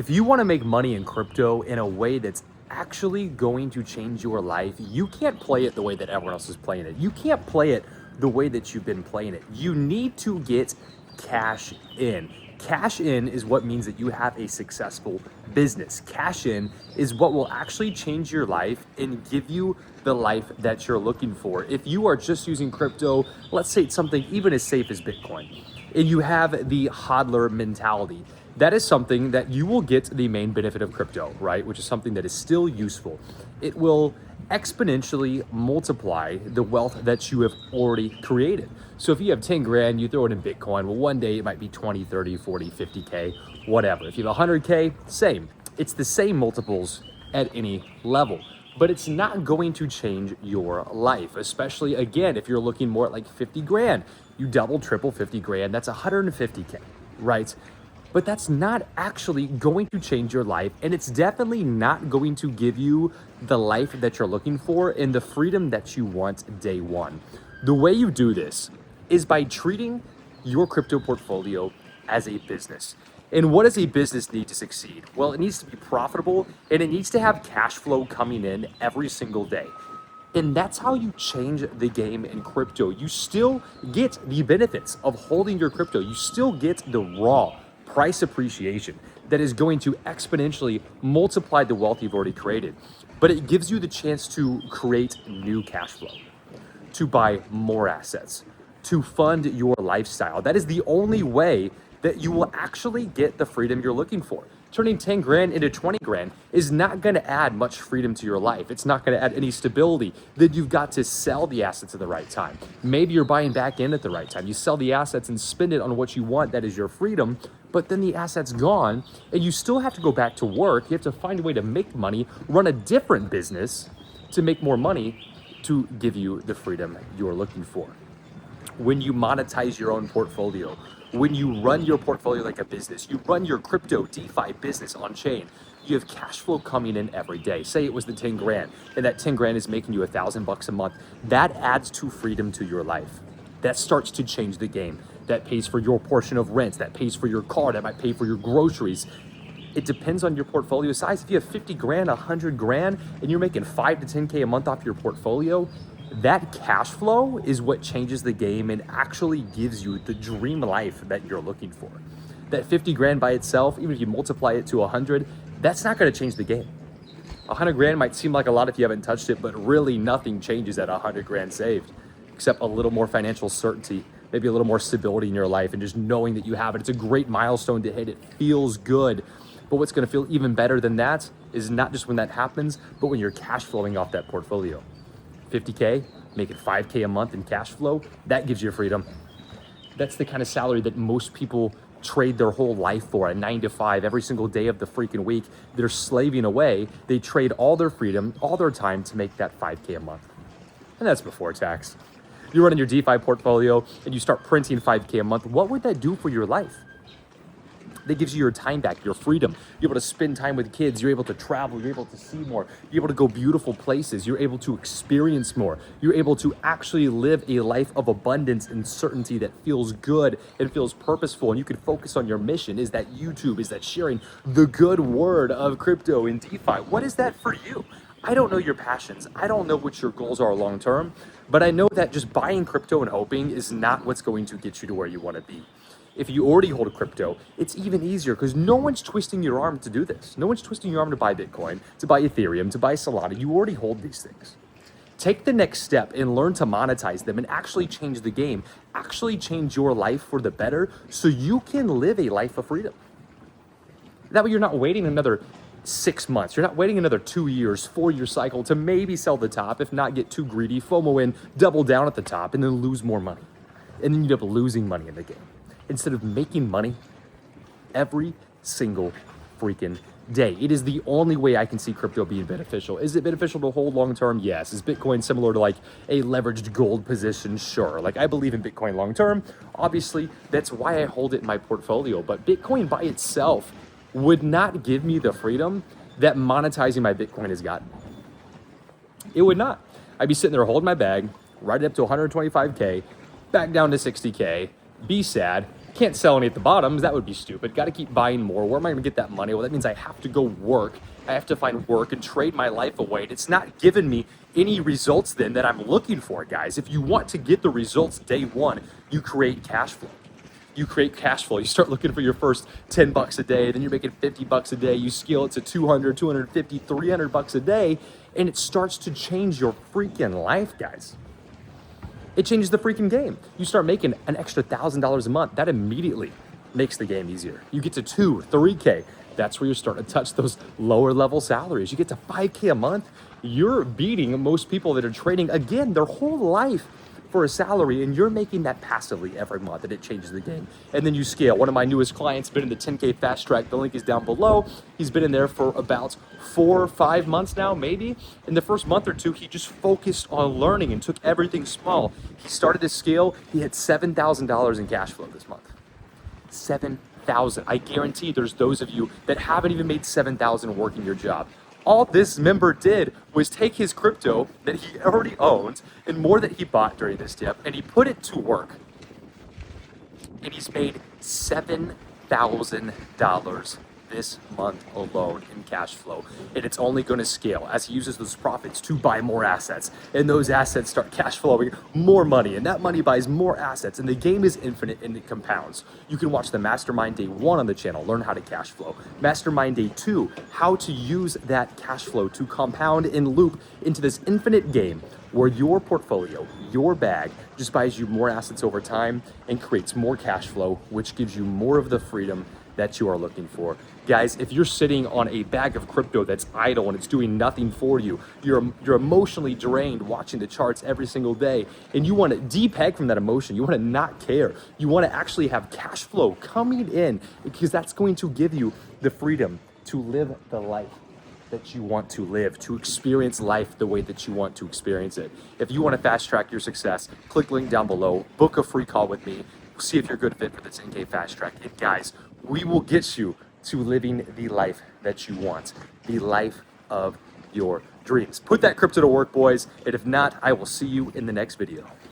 If you want to make money in crypto in a way that's actually going to change your life, you can't play it the way that everyone else is playing it. You can't play it the way that you've been playing it. You need to get cash in. Cash in is what means that you have a successful business. Cash in is what will actually change your life and give you the life that you're looking for. If you are just using crypto, let's say it's something even as safe as Bitcoin, and you have the hodler mentality, that is something that you will get the main benefit of crypto, right? Which is something that is still useful. It will exponentially multiply the wealth that you have already created. So if you have 10 grand, you throw it in Bitcoin, well, one day it might be 20, 30, 40, 50K, whatever. If you have 100K, same. It's the same multiples at any level, but it's not going to change your life, especially again, if you're looking more at like 50 grand, you double, triple 50 grand, that's 150K, right? But that's not actually going to change your life, and it's definitely not going to give you the life that you're looking for and the freedom that you want day one. The way you do this is by treating your crypto portfolio as a business. And what does a business need to succeed? Well, it needs to be profitable and it needs to have cash flow coming in every single day. And that's how you change the game in crypto. You still get the benefits of holding your crypto. You still get the raw price appreciation that is going to exponentially multiply the wealth you've already created. But it gives you the chance to create new cash flow, to buy more assets, to fund your lifestyle. That is the only way that you will actually get the freedom you're looking for. Turning 10 grand into 20 grand is not going to add much freedom to your life. It's not going to add any stability. Then you've got to sell the assets at the right time. Maybe you're buying back in at the right time. You sell the assets and spend it on what you want. That is your freedom. But then the asset's gone and you still have to go back to work. You have to find a way to make money, run a different business to make more money to give you the freedom you're looking for. When you monetize your own portfolio, when you run your portfolio like a business, you run your crypto DeFi business on chain, you have cash flow coming in every day. Say it was the 10 grand and that 10 grand is making you $1,000 a month. That adds to freedom to your life. That starts to change the game. That pays for your portion of rent. That pays for your car. That might pay for your groceries. It depends on your portfolio size. If you have 50 grand, 100 grand, and you're making 5 to 10K a month off your portfolio, that cash flow is what changes the game and actually gives you the dream life that you're looking for. That 50 grand by itself, even if you multiply it to 100, that's not going to change the game. 100 grand might seem like a lot if you haven't touched it, but really nothing changes at 100 grand saved, except a little more financial certainty, maybe a little more stability in your life, and just knowing that you have it. It's a great milestone to hit. It feels good. But what's going to feel even better than that is not just when that happens, but when you're cash flowing off that portfolio. 50K, making 5K a month in cash flow, that gives you freedom. That's the kind of salary that most people trade their whole life for, a 9 to 5 every single day of the freaking week. They're slaving away. They trade all their freedom, all their time to make that 5K a month. And that's before tax. You're running your DeFi portfolio and you start printing 5K a month. What would that do for your life? That gives you your time back, your freedom. You're able to spend time with kids. You're able to travel. You're able to see more. You're able to go beautiful places. You're able to experience more. You're able to actually live a life of abundance and certainty that feels good and feels purposeful. And you can focus on your mission. Is that YouTube? Is that sharing the good word of crypto and DeFi? What is that for you? I don't know your passions. I don't know what your goals are long term, but I know that just buying crypto and hoping is not what's going to get you to where you want to be. If you already hold a crypto, it's even easier because no one's twisting your arm to do this. No one's twisting your arm to buy Bitcoin, to buy Ethereum, to buy Solana. You already hold these things. Take the next step and learn to monetize them and actually change the game, actually change your life for the better so you can live a life of freedom. That way you're not waiting another 6 months. You're not waiting another 2 years, 4-year cycle to maybe sell the top, if not get too greedy, FOMO in, double down at the top, and then lose more money. And then you end up losing money in the game. Instead of making money every single freaking day. It is the only way I can see crypto being beneficial. Is it beneficial to hold long term? Yes. Is Bitcoin similar to like a leveraged gold position? Sure. Like I believe in Bitcoin long term. Obviously, that's why I hold it in my portfolio. But Bitcoin by itself would not give me the freedom that monetizing my Bitcoin has gotten. It would not. I'd be sitting there holding my bag, right up to 125K, back down to 60K, be sad, Can't sell any at the bottoms. That would be stupid. Got to keep buying more. Where am I going to get that money? Well, that means I have to go work. I have to find work and trade my life away. And it's not giving me any results then that I'm looking for, guys. If you want to get the results day one, you create cash flow. You create cash flow. You start looking for your first 10 bucks a day, then you're making 50 bucks a day. You scale it to 200, 250, 300 bucks a day, and it starts to change your freaking life, guys. It changes the freaking game. You start making an extra $1,000 a month. That immediately makes the game easier. You get to 2, 3K. That's where you're starting to touch those lower level salaries. You get to 5K a month. You're beating most people that are trading, again, their whole life for a salary, and you're making that passively every month, and it changes the game. And then you scale. One of my newest clients been in the 10K fast track. The link is down below. He's been in there for about 4 or 5 months now, maybe. In the first month or two, he just focused on learning and took everything small. He started to scale. He had $7,000 in cash flow this month. 7,000. I guarantee there's those of you that haven't even made 7,000 working your job. All this member did was take his crypto that he already owns and more that he bought during this dip, and he put it to work. And he's made $7,000 this month alone in cash flow. And it's only going to scale as he uses those profits to buy more assets. And those assets start cash flowing more money. And that money buys more assets. And the game is infinite and it compounds. You can watch the Mastermind Day 1 on the channel, learn how to cash flow. Mastermind Day 2, how to use that cash flow to compound and loop into this infinite game where your portfolio, your bag, just buys you more assets over time and creates more cash flow, which gives you more of the freedom that you are looking for. Guys, if you're sitting on a bag of crypto that's idle and it's doing nothing for you, you're emotionally drained watching the charts every single day, and you want to depeg from that emotion, you want to not care, you want to actually have cash flow coming in, because that's going to give you the freedom to live the life that you want to live, to experience life the way that you want to experience it. If you want to fast track your success, click the link down below, book a free call with me, see if you're a good fit for the 10K fast track. And guys, we will get you to living the life that you want, the life of your dreams. Put that crypto to work, boys. And if not, I will see you in the next video.